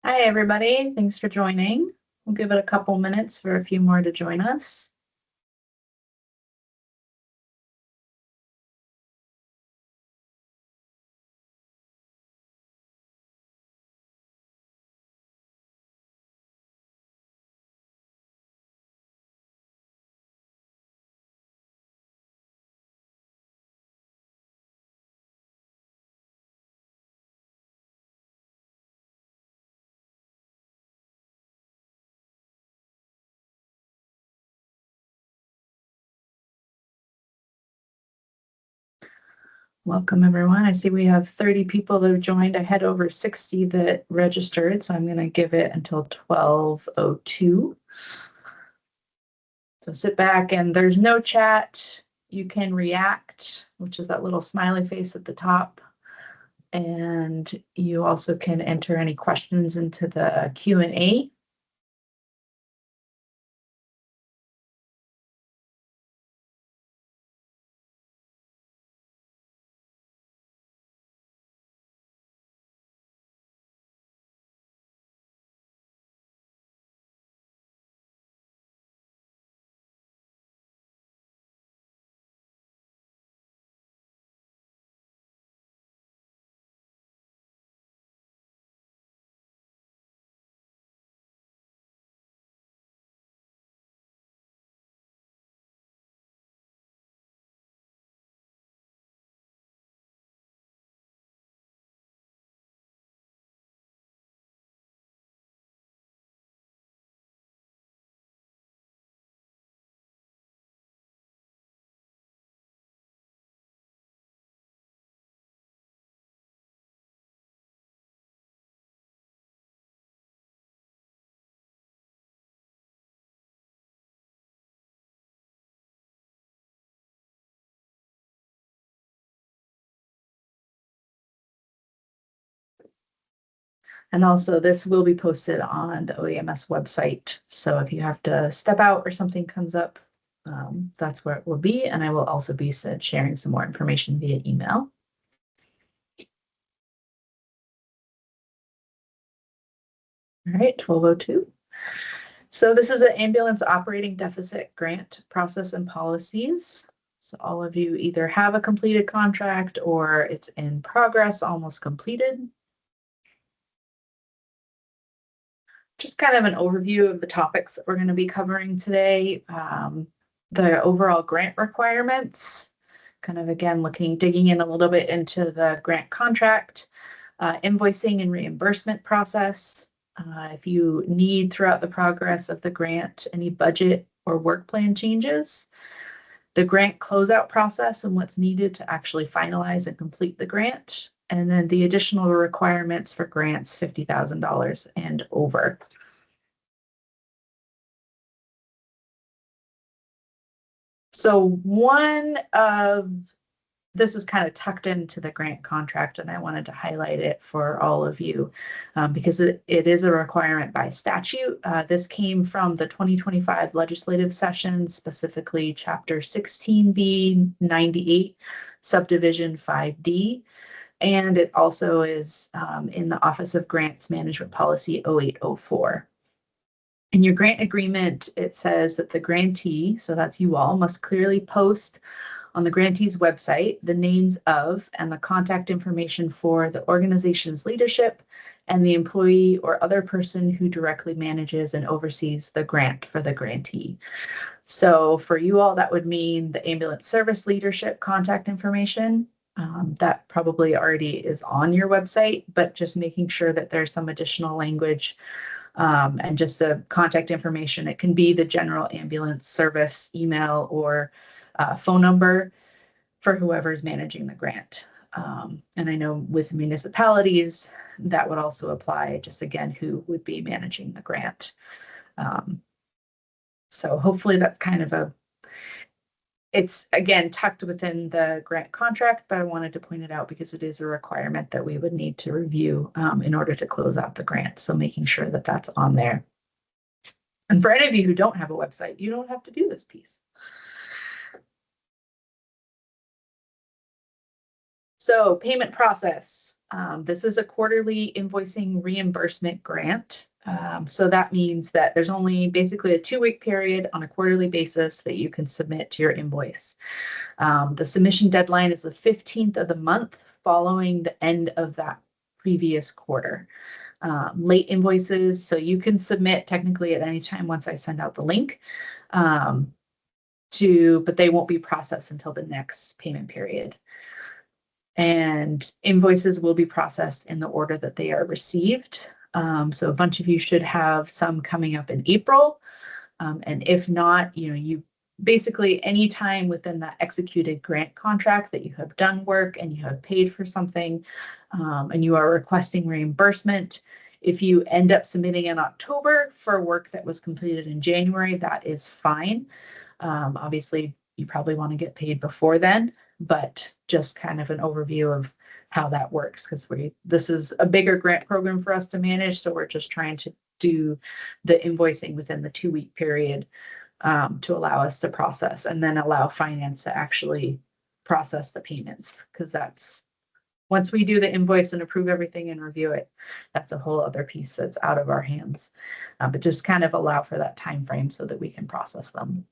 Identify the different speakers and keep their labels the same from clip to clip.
Speaker 1: Hi, everybody. Thanks for joining. We'll give it a couple minutes for a few more to join us. Welcome, everyone. I see we have 30 people that have joined. I had over 60 that registered, so I'm going to give it until 12:02. So sit back, and there's no chat. You can react, which is that little smiley face at the top. And you also can enter any questions into the Q&A. And also this will be posted on the OEMS website. So if you have to step out or something comes up, that's where it will be. And I will also be sharing some more information via email. All right, 12:02. So this is an ambulance operating deficit grant process and policies. So all of you either have a completed contract or it's in progress, almost completed. Just kind of an overview of the topics that we're going to be covering today. The overall grant requirements, kind of again digging in a little bit into the grant contract, invoicing and reimbursement process. If you need throughout the progress of the grant any budget or work plan changes, the grant closeout process and what's needed to actually finalize and complete the grant, and then the additional requirements for grants $50,000 and over. So this is kind of tucked into the grant contract, and I wanted to highlight it for all of you because it is a requirement by statute. This came from the 2025 legislative session, specifically Chapter 16B 98, Subdivision 5D. And it also is in the Office of Grants Management Policy 0804. In your grant agreement, it says that the grantee, so that's you all, must clearly post on the grantee's website the names of and the contact information for the organization's leadership and the employee or other person who directly manages and oversees the grant for the grantee. So for you all, that would mean the ambulance service leadership contact information. That probably already is on your website, but just making sure that there's some additional language and just the contact information. It can be the general ambulance service email or phone number for whoever's managing the grant. And I know with municipalities, that would also apply, just again, who would be managing the grant. So hopefully that's kind of it's again tucked within the grant contract, but I wanted to point it out because it is a requirement that we would need to review in order to close out the grant. So making sure that that's on there. And for any of you who don't have a website, you don't have to do this piece. So payment process. This is a quarterly invoicing reimbursement grant. So that means that there's only basically a 2-week period on a quarterly basis that you can submit to your invoice. The submission deadline is the 15th of the month following the end of that previous quarter. Late invoices, so you can submit technically at any time once I send out the link, but they won't be processed until the next payment period. And invoices will be processed in the order that they are received. So a bunch of you should have some coming up in April. And if not, you basically any time within that executed grant contract that you have done work and you have paid for something, and you are requesting reimbursement, if you end up submitting in October for work that was completed in January, that is fine. Obviously, you probably want to get paid before then, but just kind of an overview of how that works, because this is a bigger grant program for us to manage, so we're just trying to do the invoicing within the 2-week period to allow us to process, and then allow finance to actually process the payments, because that's once we do the invoice and approve everything and review it, that's a whole other piece that's out of our hands. But just kind of allow for that time frame so that we can process them.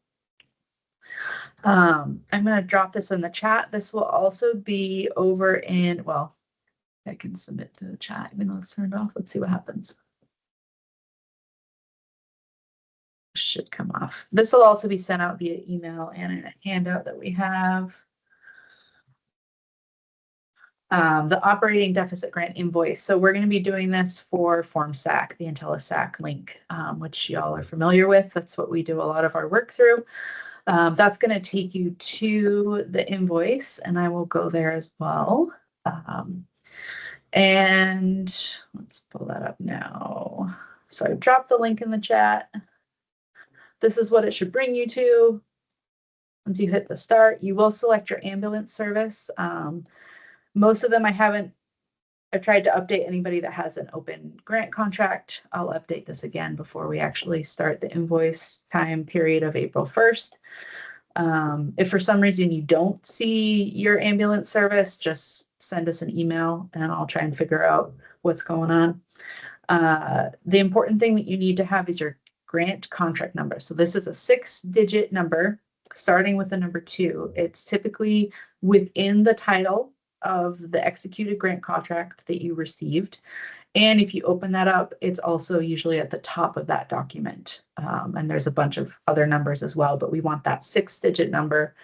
Speaker 1: I'm going to drop this in the chat. This will also be over in, well, I can submit to the chat even though it's turned off. Let's see what happens. Should come off. This will also be sent out via email and in a handout that we have. The operating deficit grant invoice. So we're going to be doing this for FormSAC, the IntelliSAC link, which y'all are familiar with. That's what we do a lot of our work through. That's going to take you to the invoice, and I will go there as well. And let's pull that up now. So I've dropped the link in the chat. This is what it should bring you to. Once you hit the start, you will select your ambulance service. Most of them I've tried to update anybody that has an open grant contract. I'll update this again before we actually start the invoice time period of April 1st. If for some reason you don't see your ambulance service, just send us an email and I'll try and figure out what's going on. The important thing that you need to have is your grant contract number. So this is a 6-digit number starting with the number 2. It's typically within the title of the executed grant contract that you received. And if you open that up, it's also usually at the top of that document. And there's a bunch of other numbers as well, but we want that 6-digit number.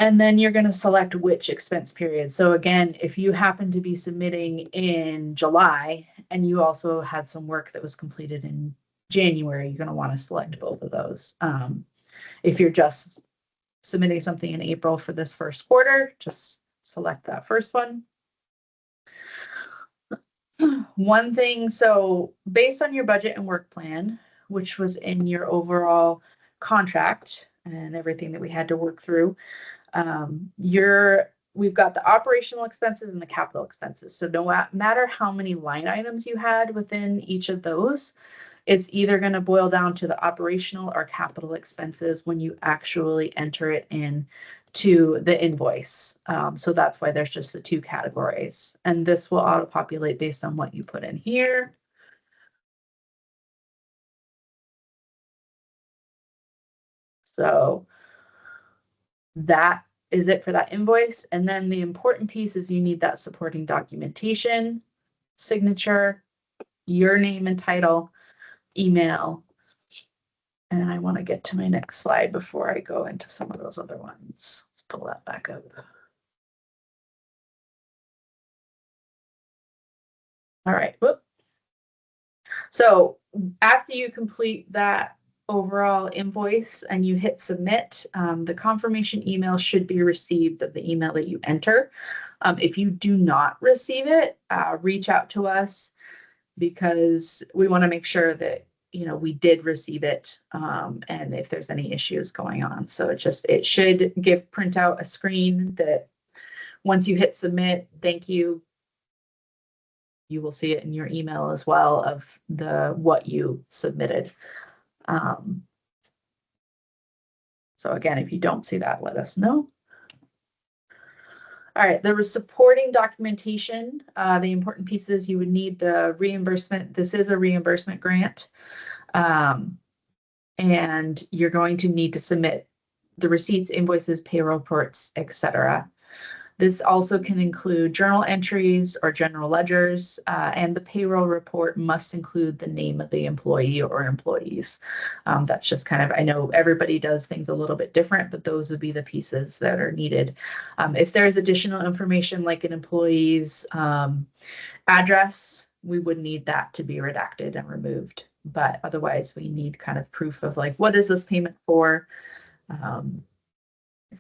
Speaker 1: And then you're going to select which expense period. So again, if you happen to be submitting in July and you also had some work that was completed in January, you're going to want to select both of those. If you're just submitting something in April for this first quarter, just select that first one. One thing, so based on your budget and work plan, which was in your overall contract and everything that we had to work through, we've got the operational expenses and the capital expenses. So no matter how many line items you had within each of those, it's either going to boil down to the operational or capital expenses when you actually enter it in to the invoice. So that's why there's just the 2 categories. And this will auto-populate based on what you put in here. So that is it for that invoice. And then the important piece is you need that supporting documentation, signature, your name and title, email. And I want to get to my next slide before I go into some of those other ones. Let's pull that back up. All right. Whoop. So after you complete that overall invoice and you hit submit, the confirmation email should be received of the email that you enter. If you do not receive it, reach out to us because we want to make sure that we did receive it, and if there's any issues going on. So it should print out a screen that once you hit submit, thank you. You will see it in your email as well of what you submitted. So again, if you don't see that, let us know. All right, there was supporting documentation. The important pieces, you would need the reimbursement. This is a reimbursement grant. And you're going to need to submit the receipts, invoices, payroll reports, etc. This also can include journal entries or general ledgers, and the payroll report must include the name of the employee or employees. That's just kind of, I know everybody does things a little bit different, but those would be the pieces that are needed. If there's additional information like an employee's address, we would need that to be redacted and removed. But otherwise, we need kind of proof of like, what is this payment for?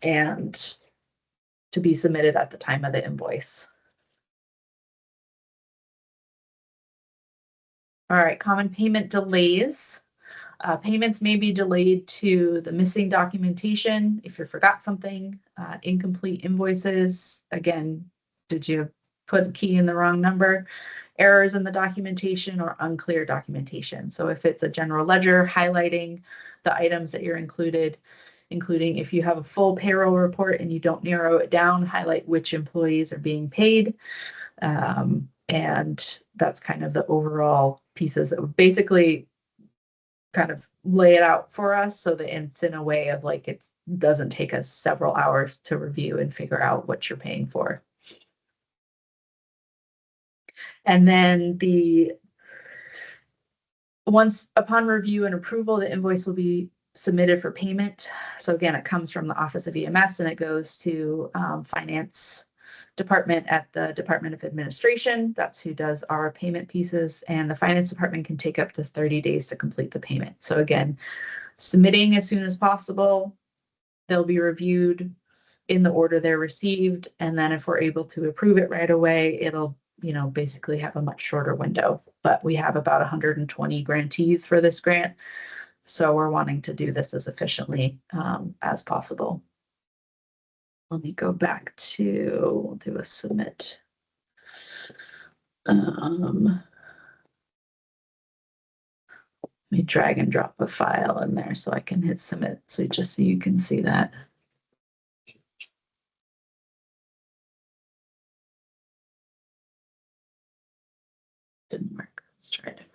Speaker 1: And to be submitted at the time of the invoice. All right, common payment delays. Payments may be delayed to the missing documentation if you forgot something, incomplete invoices. Again, did you put key in the wrong number? Errors in the documentation or unclear documentation. So if it's a general ledger highlighting the items that you're including if you have a full payroll report and you don't narrow it down, highlight which employees are being paid. And that's kind of the overall pieces that would basically kind of lay it out for us so that it's in a way of like it doesn't take us several hours to review and figure out what you're paying for. And then once upon review and approval, the invoice will be submitted for payment. So again, it comes from the Office of EMS and it goes to finance department at the Department of Administration. That's who does our payment pieces, and the finance department can take up to 30 days to complete the payment. So again, submitting as soon as possible. They'll be reviewed in the order they're received, and then if we're able to approve it right away, it'll basically have a much shorter window. But we have about 120 grantees for this grant, so we're wanting to do this as efficiently as possible. Let me go back to do a submit. Let me drag and drop a file in there so I can hit submit. So just so you can see that. Didn't work. Let's try a different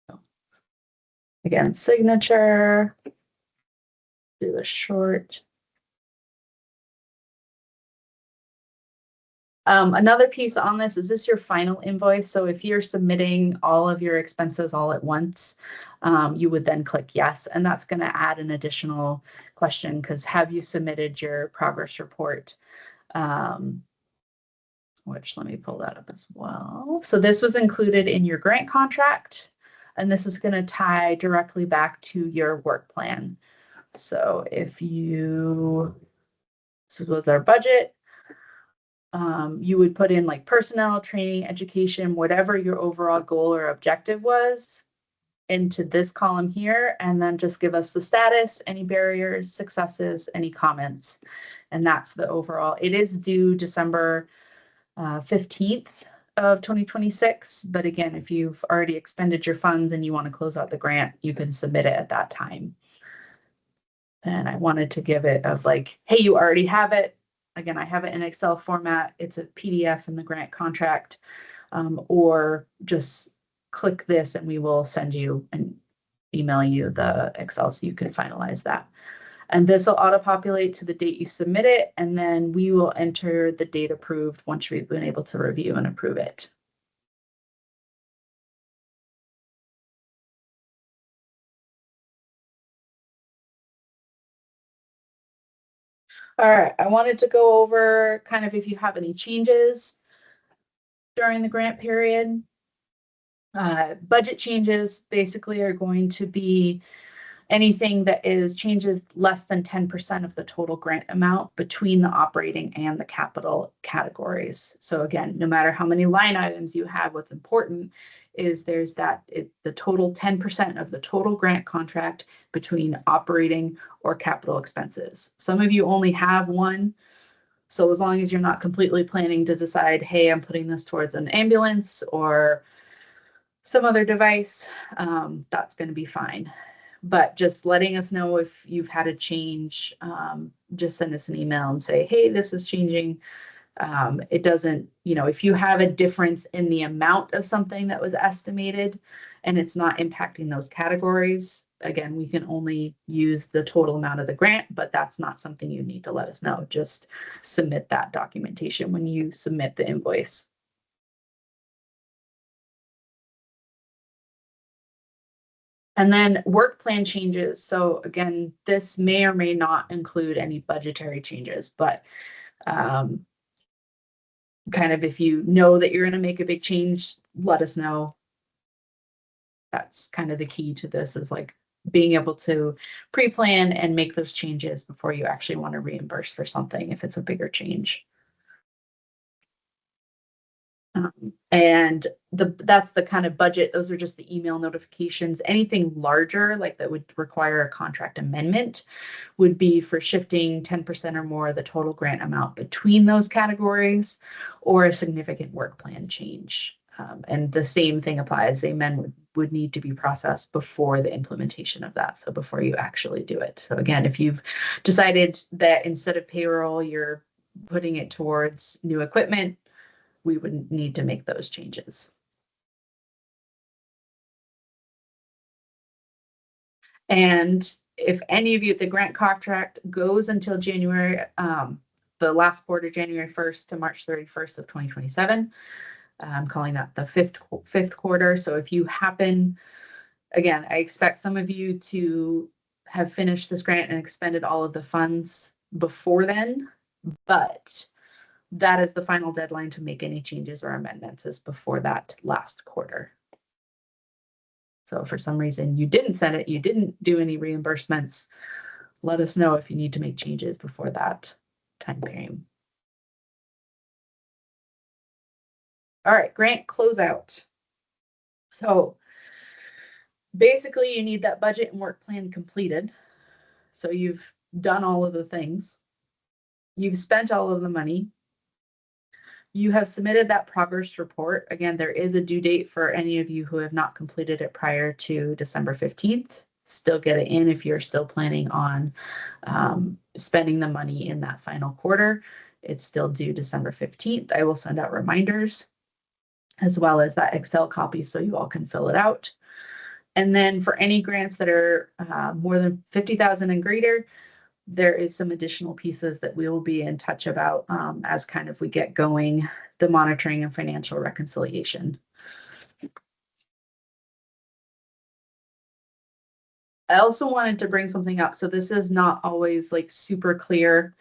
Speaker 1: one. Again, signature. Do a short. Another piece on this, is this your final invoice? So if you're submitting all of your expenses all at once, you would then click yes, and that's going to add an additional question because have you submitted your progress report? Which let me pull that up as well. So this was included in your grant contract, and this is going to tie directly back to your work plan. So if this was our budget, you would put in like personnel, training, education, whatever your overall goal or objective was into this column here, and then just give us the status, any barriers, successes, any comments. And that's the overall. It is due December 15th of 2026. But again, if you've already expended your funds and you want to close out the grant, you can submit it at that time. And I wanted to give it of like, hey, you already have it. Again, I have it in Excel format. It's a PDF in the grant contract, or just click this and we will send you and email you the Excel so you can finalize that. And this will auto-populate to the date you submit it, and then we will enter the date approved once we've been able to review and approve it. All right, I wanted to go over kind of if you have any changes during the grant period. Budget changes basically are going to be anything that is changes less than 10% of the total grant amount between the operating and the capital categories. So again, no matter how many line items you have, what's important is there's the total 10% of the total grant contract between operating or capital expenses. Some of you only have one. So as long as you're not completely planning to decide, hey, I'm putting this towards an ambulance or some other device, that's going to be fine. but just letting us know if you've had a change. Just send us an email and say, hey, this is changing. It doesn't, if you have a difference in the amount of something that was estimated and it's not impacting those categories, again, we can only use the total amount of the grant, but that's not something you need to let us know. Just submit that documentation when you submit the invoice. And then work plan changes. So again, this may or may not include any budgetary changes, but kind of if you know that you're going to make a big change, let us know. That's kind of the key to this, is like being able to pre-plan and make those changes before you actually want to reimburse for something if it's a bigger change. And that's the kind of budget. Those are just the email notifications. Anything larger, like that would require a contract amendment, would be for shifting 10% or more of the total grant amount between those categories, or a significant work plan change. And the same thing applies. The amendment would need to be processed before the implementation of that. So before you actually do it. So again, if you've decided that instead of payroll, you're putting it towards new equipment, we would need to make those changes. And if any of you, the grant contract goes until January, the last quarter, January 1st to March 31st of 2027. I'm calling that the fifth quarter. So if you happen, again, I expect some of you to have finished this grant and expended all of the funds before then, but that is the final deadline to make any changes or amendments, is before that last quarter. So if for some reason you didn't send it, you didn't do any reimbursements, let us know if you need to make changes before that time frame. All right, grant closeout. So basically you need that budget and work plan completed. So you've done all of the things. You've spent all of the money. You have submitted that progress report. Again, there is a due date for any of you who have not completed it prior to December 15th. Still get it in if you're still planning on spending the money in that final quarter. It's still due December 15th. I will send out reminders, as well as that Excel copy so you all can fill it out. And then for any grants that are more than 50,000 and greater, there is some additional pieces that we will be in touch about as kind of we get going, the monitoring and financial reconciliation. I also wanted to bring something up. So this is not always like super clear,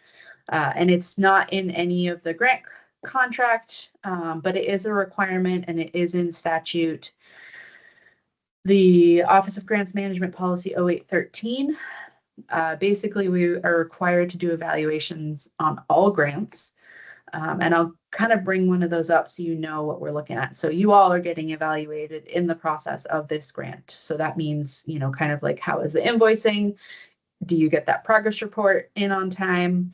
Speaker 1: and it's not in any of the grant contract, but it is a requirement and it is in statute. The Office of Grants Management Policy 0813. Basically, we are required to do evaluations on all grants. And I'll kind of bring one of those up so you know what we're looking at. So you all are getting evaluated in the process of this grant. So that means, kind of like, how is the invoicing? Do you get that progress report in on time?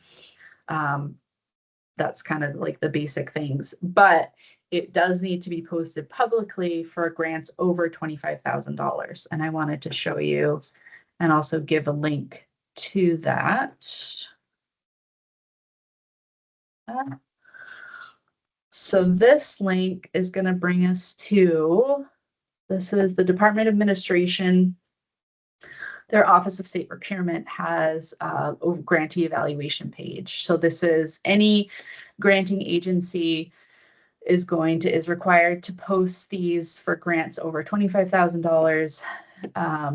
Speaker 1: That's kind of like the basic things. But it does need to be posted publicly for grants over $25,000. And I wanted to show you and also give a link to that. So this link is going to bring us to, this is the Department of Administration. Their Office of State Procurement has a grantee evaluation page. So this is any granting agency is required to post these for grants over $25,000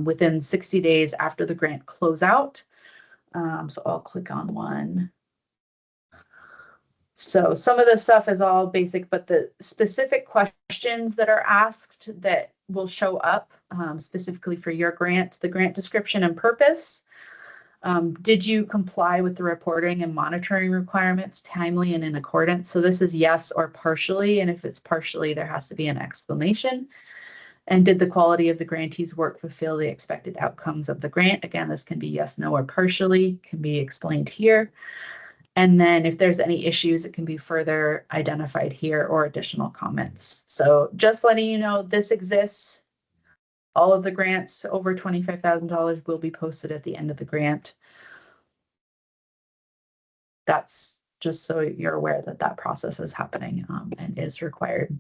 Speaker 1: within 60 days after the grant closeout. So I'll click on one. So some of the stuff is all basic, but the specific questions that are asked that will show up specifically for your grant, the grant description and purpose. Did you comply with the reporting and monitoring requirements timely and in accordance? So this is yes or partially, and if it's partially, there has to be an exclamation. And did the quality of the grantee's work fulfill the expected outcomes of the grant? Again, this can be yes, no, or partially, can be explained here. And then if there's any issues, it can be further identified here or additional comments. So just letting you know this exists. All of the grants over $25,000 will be posted at the end of the grant. That's just so you're aware that that process is happening and is required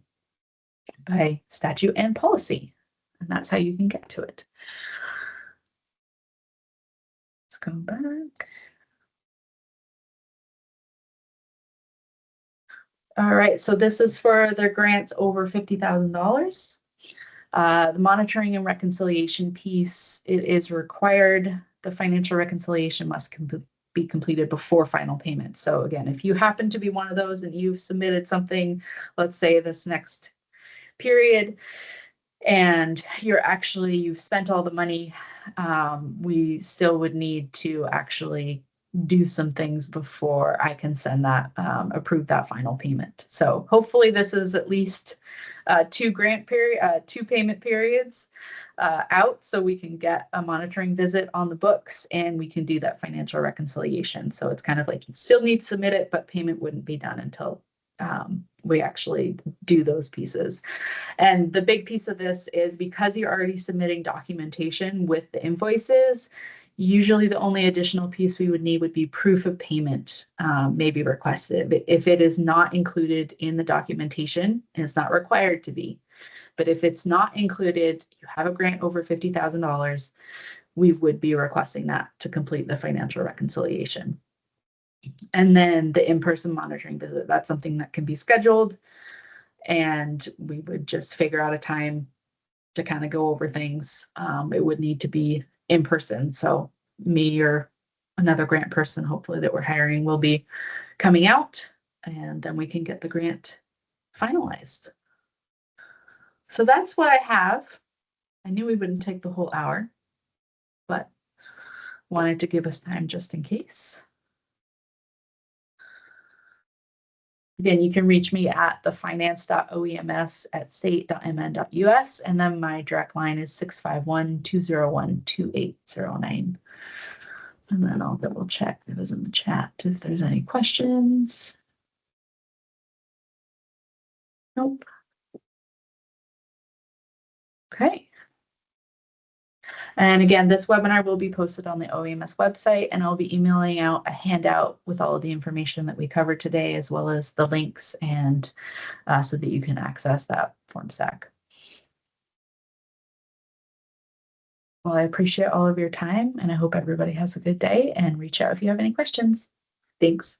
Speaker 1: by statute and policy. And that's how you can get to it. Let's go back. All right, so this is for the grants over $50,000. The monitoring and reconciliation piece, it is required. The financial reconciliation must be completed before final payment. So again, if you happen to be one of those and you've submitted something, let's say this next period, and you've spent all the money, we still would need to actually do some things before I can send that, approve that final payment. So hopefully this is at least two payment periods out, so we can get a monitoring visit on the books and we can do that financial reconciliation. So it's kind of like you still need to submit it, but payment wouldn't be done until we actually do those pieces. And the big piece of this is because you're already submitting documentation with the invoices, usually the only additional piece we would need would be proof of payment, may be requested. If it is not included in the documentation, and it's not required to be, but if it's not included, you have a grant over $50,000, we would be requesting that to complete the financial reconciliation. And then the in-person monitoring visit, that's something that can be scheduled, and we would just figure out a time to kind of go over things. It would need to be in person. So me or another grant person, hopefully that we're hiring, will be coming out, and then we can get the grant finalized. So that's what I have. I knew we wouldn't take the whole hour, but wanted to give us time just in case. Again, you can reach me at thefinance.oems@state.mn.us, and then my direct line is 651-201-2809. And then I'll double check if it was in the chat if there's any questions. Nope. Okay. And again, this webinar will be posted on the OEMS website, and I'll be emailing out a handout with all of the information that we covered today, as well as the links, and so that you can access that form stack. Well, I appreciate all of your time, and I hope everybody has a good day, and reach out if you have any questions. Thanks.